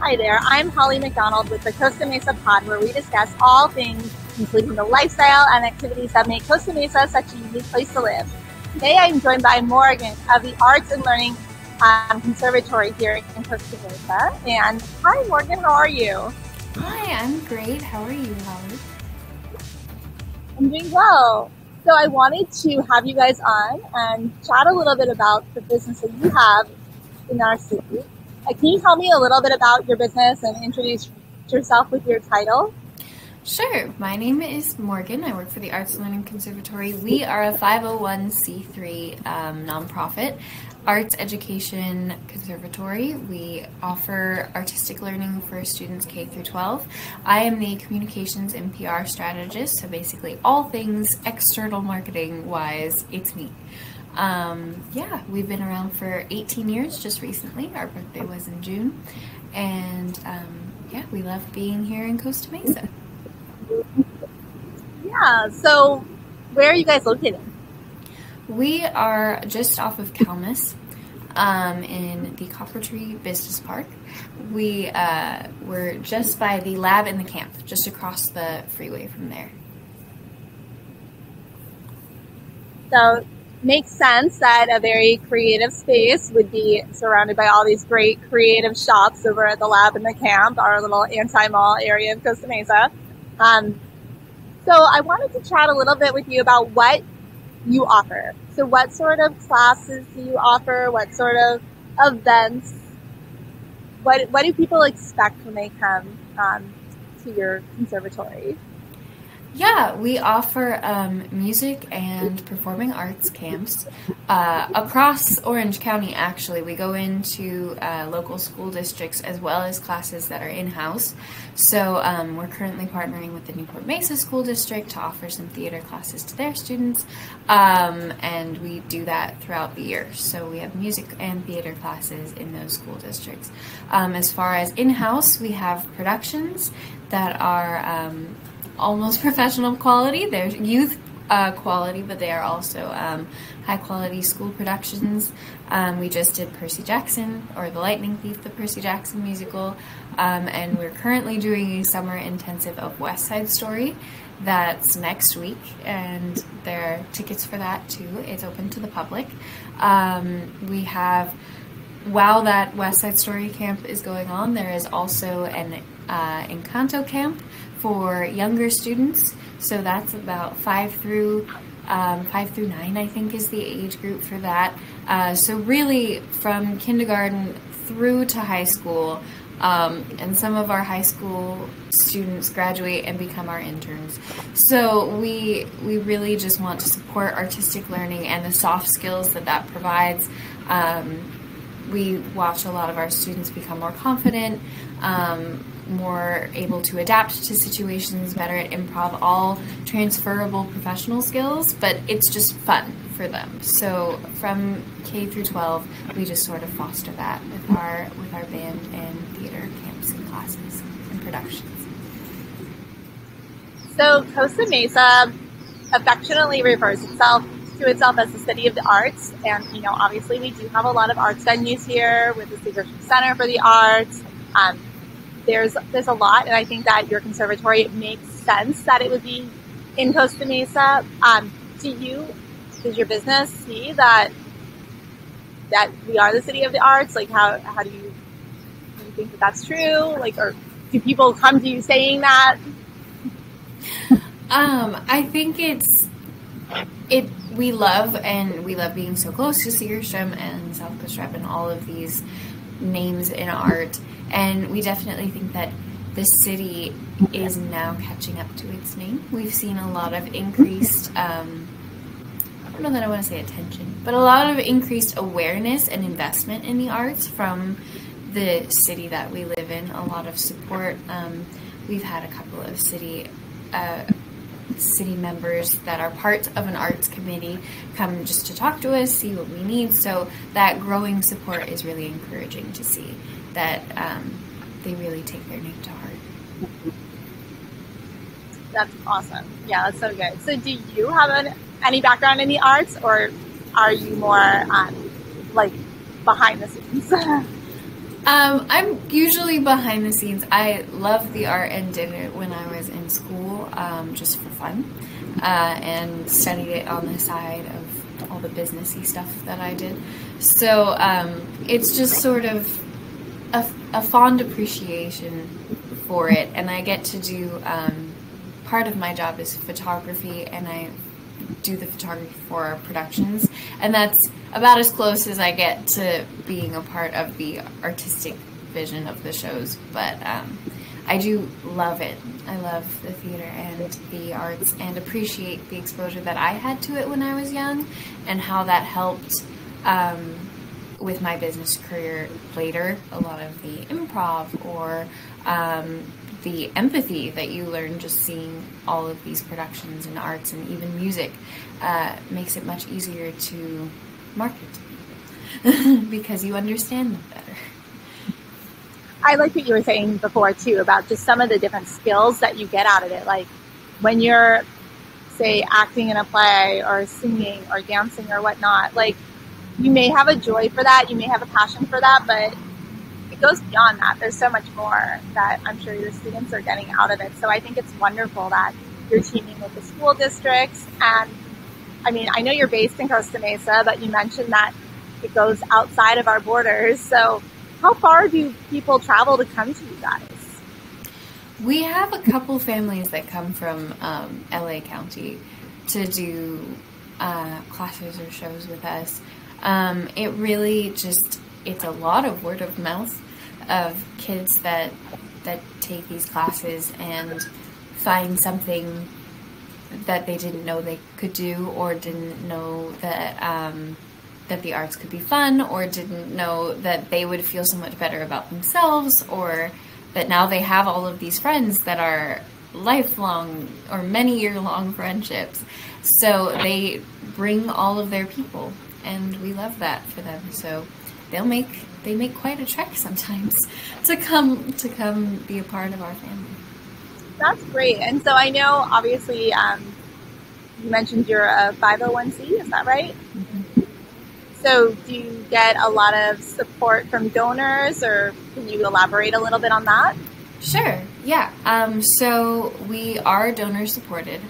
Hi there, I'm Holly McDonald with the Costa Mesa Pod, where we discuss all things, including the lifestyle and activities that make Costa Mesa such a unique place to live. Today I'm joined by Morgan of the Arts Learning Conservatory here in Costa Mesa. And hi Morgan, how are you? Hi, I'm great. How are you, Holly? I'm doing well. So I wanted to have you guys on and chat a little bit about the business that you have in our city. Can you tell me a little bit about your business and introduce yourself with your title? Sure. My name is Morgan. I work for the Arts Learning Conservatory. We are a 501c3 nonprofit arts education conservatory. We offer artistic learning for students K through 12. I am the Communications and PR Strategist, so basically all things external marketing wise, it's me. We've been around for 18 years just recently. Our birthday was in June. And we love being here in Costa Mesa. Yeah, so where are you guys located? We are just off of Kalmus in the Copper Tree Business Park. We're just by the lab and the camp, just across the freeway from there. So makes sense that a very creative space would be surrounded by all these great creative shops over at the lab and the camp, our little anti-mall area of Costa Mesa. So I wanted to chat a little bit with you about what you offer. So what sort of classes do you offer? What sort of events? What do people expect when they come to your conservatory? Yeah, we offer music and performing arts camps across Orange County, actually. We go into local school districts as well as classes that are in-house. So we're currently partnering with the Newport Mesa School District to offer some theater classes to their students, and we do that throughout the year. So we have music and theater classes in those school districts. As far as in-house, we have productions that are almost professional quality. They're youth quality, but they are also high quality school productions. We just did Percy Jackson, or The Lightning Thief, the Percy Jackson musical, and we're currently doing a summer intensive of West Side Story. That's next week, and there are tickets for that too. It's open to the public. We have, while that West Side Story camp is going on, there is also an Encanto camp for younger students. So that's about 5 through 9, I think, is the age group for that. So really from kindergarten through to high school, and some of our high school students graduate and become our interns. So we really just want to support artistic learning and the soft skills that provides. We watch a lot of our students become more confident, more able to adapt to situations, better at improv, all transferable professional skills, but it's just fun for them. So from K through 12, we just sort of foster that with our band and theater camps and classes and productions. So Costa Mesa affectionately refers to itself as the city of the arts, and obviously we do have a lot of arts venues here with the Secret Center for the Arts. There's a lot, and I think that your conservatory, it makes sense that it would be in Costa Mesa. Does your business see that we are the city of the arts? Like, how do you think that that's true? Like, or do people come to you saying that? I think we love being so close to Segerstrom and South Coast Rep and all of these names in art, and we definitely think that the city is now catching up to its name. We've seen a lot of increased, I don't know that I want to say attention, but a lot of increased awareness and investment in the arts from the city that we live in. A lot of support. We've had a couple of city members that are part of an arts committee come just to talk to us, see what we need. So that growing support is really encouraging to see that they really take their name to heart. That's awesome. Yeah, that's so good. So do you have any background in the arts, or are you more like behind the scenes? I'm usually behind the scenes. I loved the art and did it when I was in school, just for fun, and studied it on the side of all the businessy stuff that I did. So it's just sort of a fond appreciation for it, and I get to do part of my job is photography, and I do the photography for our productions, and that's about as close as I get to being a part of the artistic vision of the shows. But I do love it. I love the theater and the arts, and appreciate the exposure that I had to it when I was young, and how that helped with my business career later. A lot of the improv or the empathy that you learn just seeing all of these productions and arts and even music makes it much easier to market because you understand them better. I like what you were saying before too about just some of the different skills that you get out of it. Like when you're, say, acting in a play or singing or dancing or whatnot, like you may have a joy for that, you may have a passion for that, but it goes beyond that. There's so much more that I'm sure your students are getting out of it. So I think it's wonderful that you're teaming with the school districts. And I mean, I know you're based in Costa Mesa, but you mentioned that it goes outside of our borders. So how far do people travel to come to you guys? We have a couple families that come from LA County to do classes or shows with us. It really just, it's a lot of word of mouth of kids that take these classes and find something that they didn't know they could do, or didn't know that that the arts could be fun, or didn't know that they would feel so much better about themselves, or that now they have all of these friends that are lifelong or many year-long friendships. So they bring all of their people, and we love that for them. So they make quite a trek sometimes to come be a part of our family. That's great. And so I know, obviously, you mentioned you're a 501c, is that right? Mm-hmm. So do you get a lot of support from donors, or can you elaborate a little bit on that? Sure, yeah. So we are donor supported.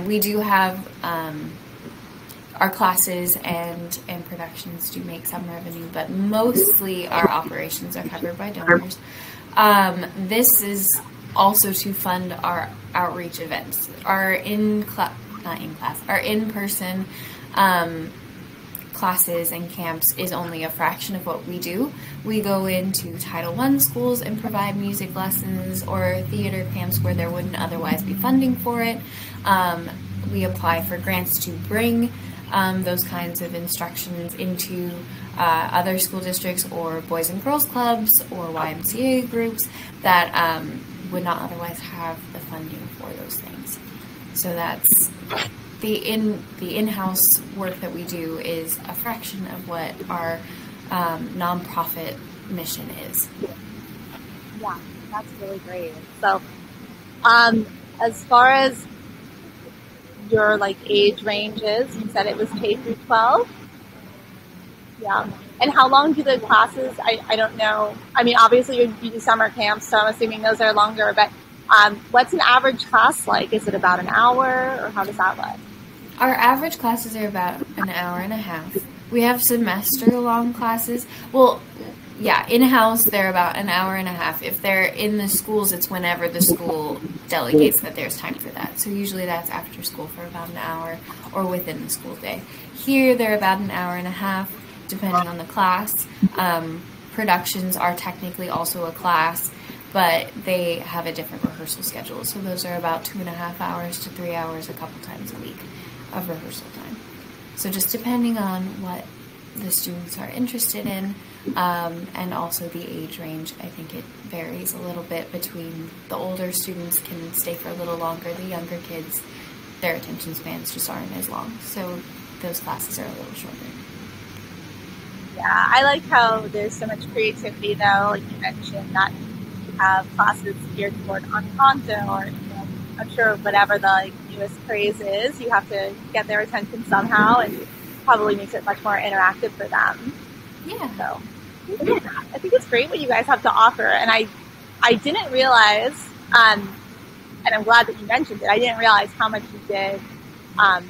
We do have our classes and productions do make some revenue, but mostly our operations are covered by donors. This is also to fund our outreach events. Our in-person classes and camps is only a fraction of what we do. We go into Title I schools and provide music lessons, or theater camps where there wouldn't otherwise be funding for it. We apply for grants to bring those kinds of instructions into other school districts or Boys and Girls Clubs or YMCA groups that would not otherwise have the funding for those things. So that's the in-house work that we do is a fraction of what our nonprofit mission is. Yeah, that's really great. So as far as your age ranges, you said it was K through 12? Yeah. And how long do the classes, I don't know, I mean, obviously you do summer camps, so I'm assuming those are longer, but what's an average class like? Is it about an hour, or how does that look? Our average classes are about an hour and a half. We have semester-long classes. Well, yeah, in-house, they're about an hour and a half. If they're in the schools, it's whenever the school delegates that there's time for that. So usually that's after school for about an hour or within the school day. Here, they're about an hour and a half, depending on the class. Productions are technically also a class, but they have a different rehearsal schedule. So those are about 2.5 hours to 3 hours a couple times a week of rehearsal time. So just depending on what the students are interested in, and also the age range, I think it varies a little bit between the older students can stay for a little longer, the younger kids, their attention spans just aren't as long. So those classes are a little shorter. Yeah, I like how there's so much creativity though, like you mentioned, that you have classes geared toward Encanto, or I'm sure whatever the newest craze is, you have to get their attention somehow, and probably makes it much more interactive for them. Yeah. So I think it's great what you guys have to offer. And I didn't realize, and I'm glad that you mentioned it, I didn't realize how much you did, on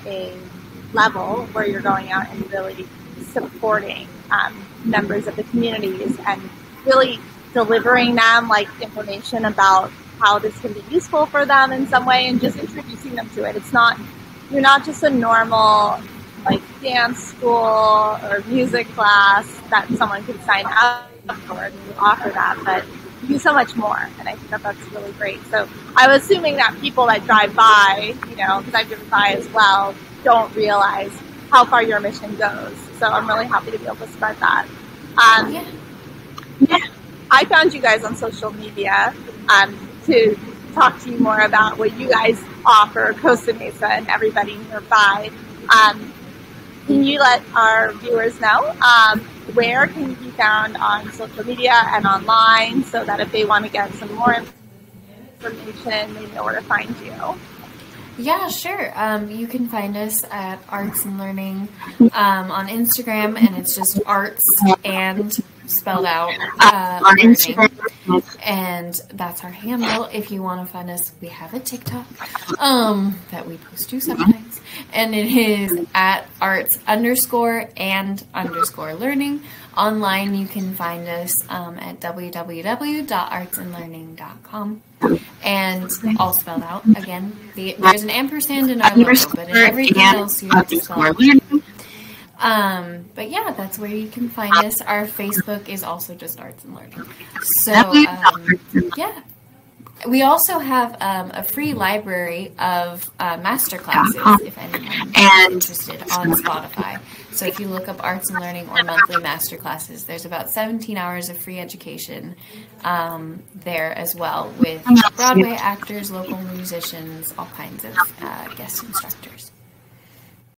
a level where you're going out and really supporting members of the communities and really delivering them like information about how this can be useful for them in some way and just introducing them to it. You're not just a normal like dance school or music class that someone could sign up for and you offer that, but you do so much more, and I think that's really great. So I'm assuming that people that drive by, because I've driven by as well, don't realize how far your mission goes. So I'm really happy to be able to spread that. Yeah. I found you guys on social media to talk to you more about what you guys offer Costa Mesa and everybody nearby. Can you let our viewers know where can you be found on social media and online so that if they want to get some more information, they know where to find you? Yeah, sure. You can find us at Arts and Learning on Instagram, and it's just arts and spelled out learning. And that's our handle. If you want to find us, we have a TikTok that we post to sometimes. And it is at arts_and_learning. Online, you can find us at www.artsandlearning.com. And all spelled out. Again, there's an ampersand in our logo, but in everything else you have to spell out. But yeah, that's where you can find us. Our Facebook is also just Arts and Learning. So, yeah. We also have a free library of master classes, if anyone is interested, on Spotify. So if you look up Arts and Learning or monthly master classes, there's about 17 hours of free education there as well, with Broadway actors, local musicians, all kinds of guest instructors.